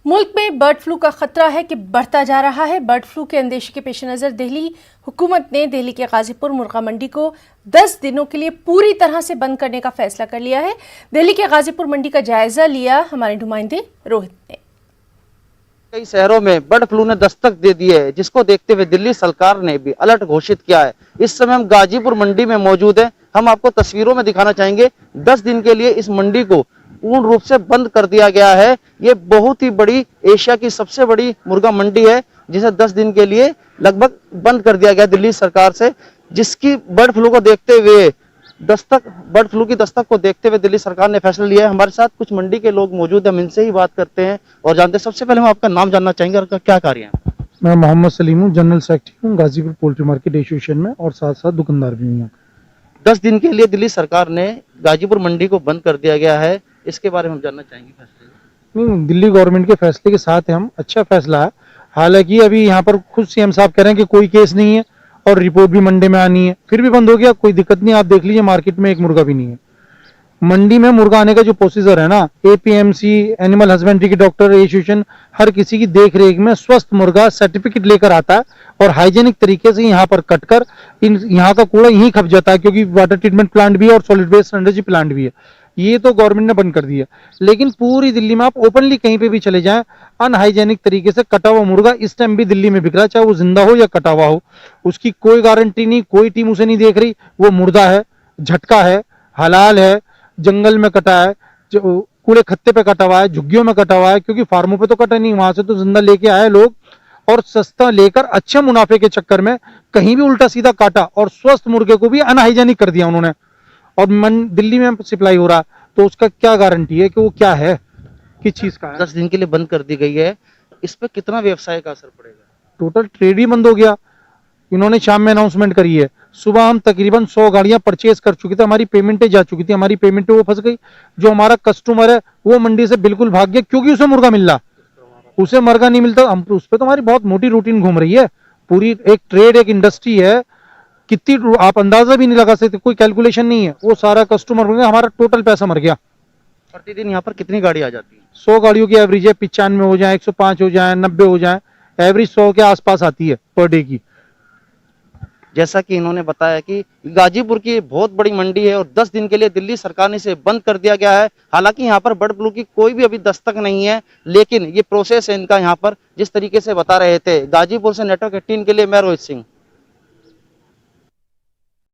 मुल्क में bird flu का खतरा है कि बढ़ता जा रहा है। बर्ड फ्लू के अंदेशे के पेश नज़र दिल्ली हुकूमत ने दिल्ली के गाजीपुर मुर्गा मंडी को 10 दिनों के लिए पूरी तरह से बंद करने का फैसला कर लिया है। दिल्ली के गाजीपुर मंडी का जायजा लिया हमारे नुमाइंदे रोहित ने। कई शहरों में बर्ड फ्लू ने दस्तक दे दी है, जिसको देखते हुए दिल्ली सरकार ने भी अलर्ट घोषित किया है। इस समय हम गाजीपुर मंडी में मौजूद हैं। हम आपको तस्वीरों में दिखाना चाहेंगे। 10 दिन के लिए इस मंडी को पूर्ण रूप से बंद कर दिया गया है। ये बहुत ही बड़ी एशिया की सबसे बड़ी मुर्गा मंडी है, जिसे 10 दिन के लिए लगभग बंद कर दिया गया दिल्ली सरकार से, जिसकी बर्ड फ्लू को देखते हुए बर्ड फ्लू की दस्तक को देखते हुए दिल्ली सरकार ने फैसला लिया है। हमारे साथ कुछ मंडी के लोग मौजूद हैं, हम इनसे ही बात करते हैं और जानते हैं। सबसे पहले हम आपका नाम जानना चाहेंगे और क्या कार्य है? मैं मोहम्मद सलीम हूँ, जनरल सेक्रेटरी हूँ गाजीपुर पोल्ट्री मार्केट एसोसिएशन में और साथ साथ दुकानदार भी हूँ। 10 दिन के लिए दिल्ली सरकार ने गाजीपुर मंडी को बंद कर दिया गया है, इसके बारे में हम जानना चाहेंगे फैसले। नहीं, दिल्ली गवर्नमेंट के फैसले के साथ हम अच्छा फैसला है। हालांकि अभी यहाँ पर खुद सीएम साहब कह रहे हैं कि कोई केस नहीं है और रिपोर्ट भी मंडे में आनी है, फिर भी बंद हो गया, कोई दिक्कत नहीं। आप देख लीजिए मार्केट में एक मुर्गा भी नहीं है। मंडी में मुर्गा आने का जो प्रोसीजर है ना, एपीएमसी, एनिमल हस्बेंड्री के डॉक्टर एसोसिएशन, हर किसी की देख रेख में स्वस्थ मुर्गा सर्टिफिकेट लेकर आता है और हाइजेनिक तरीके से यहाँ पर कटकर यहाँ का कूड़ा यहीं खप जाता है, क्योंकि वाटर ट्रीटमेंट प्लांट भी है और सॉलिड वेस्ट एनर्जी प्लांट भी है। ये तो गवर्नमेंट ने बंद कर दिया, लेकिन पूरी दिल्ली में आप ओपनली कहीं पे भी चले जाएं, अनहाइजेनिक तरीके से कटा हुआ मुर्गा इस टाइम भी दिल्ली में बिक रहा है, चाहे वो जिंदा हो या कटा हुआ हो। उसकी कोई गारंटी नहीं, कोई टीम उसे नहीं देख रही। वो मुर्दा है, झटका है, हलाल है, जंगल में कटा है, जो कूड़े खत्ते पे कटा हुआ है, झुग्गियों में कटा हुआ है, क्योंकि फार्मों पे तो कटा नहीं, वहां से तो जिंदा लेके आए लोग और सस्ता लेकर अच्छे मुनाफे के चक्कर में कहीं भी उल्टा सीधा काटा और स्वस्थ मुर्गे को भी अनहाइजेनिक कर दिया उन्होंने। और दिल्ली में सप्लाई हो रहा, तो उसका क्या गारंटी है कि वो क्या है, किस चीज का है? 10 दिन के लिए बंद कर दी गई है, इस पे कितना व्यवसाय का असर पड़ेगा? टोटल ट्रेड ही बंद हो गया। इन्होंने शाम में अनाउंसमेंट करी है, सुबह हम तकरीबन 100 गाड़ियां परचेज कर चुके थे, हमारी पेमेंटें जा चुकी थी, हमारी पेमेंट वो फंस गई। जो हमारा कस्टमर है वो मंडी से बिल्कुल भाग गया, क्योंकि उसे मुर्गा मिल रहा, उसे मुर्गा नहीं मिलता। हम उस पर तो हमारी बहुत मोटी रूटीन घूम रही है। पूरी एक ट्रेड, एक इंडस्ट्री है, कितनी आप अंदाजा भी नहीं लगा सकते, कोई कैलकुलेशन नहीं है। वो सारा कस्टमर मर गया, हमारा टोटल पैसा मर गया। प्रतिदिन यहाँ पर कितनी गाड़ी आ जाती है? 100 गाड़ियों की एवरेज है, 95 हो जाए, 105 हो जाए, 90 हो जाए, एवरेज 100 के आसपास आती है पर डे की। जैसा कि इन्होंने बताया कि गाजीपुर की बहुत बड़ी मंडी है और 10 दिन के लिए दिल्ली सरकार ने इसे बंद कर दिया गया है। हालांकि यहाँ पर बर्ड फ्लू की कोई भी अभी दस्तक नहीं है, लेकिन ये प्रोसेस है इनका। यहाँ पर जिस तरीके से बता रहे थे, गाजीपुर से नेटवर्क 18 के लिए मैं रोहित सिंह।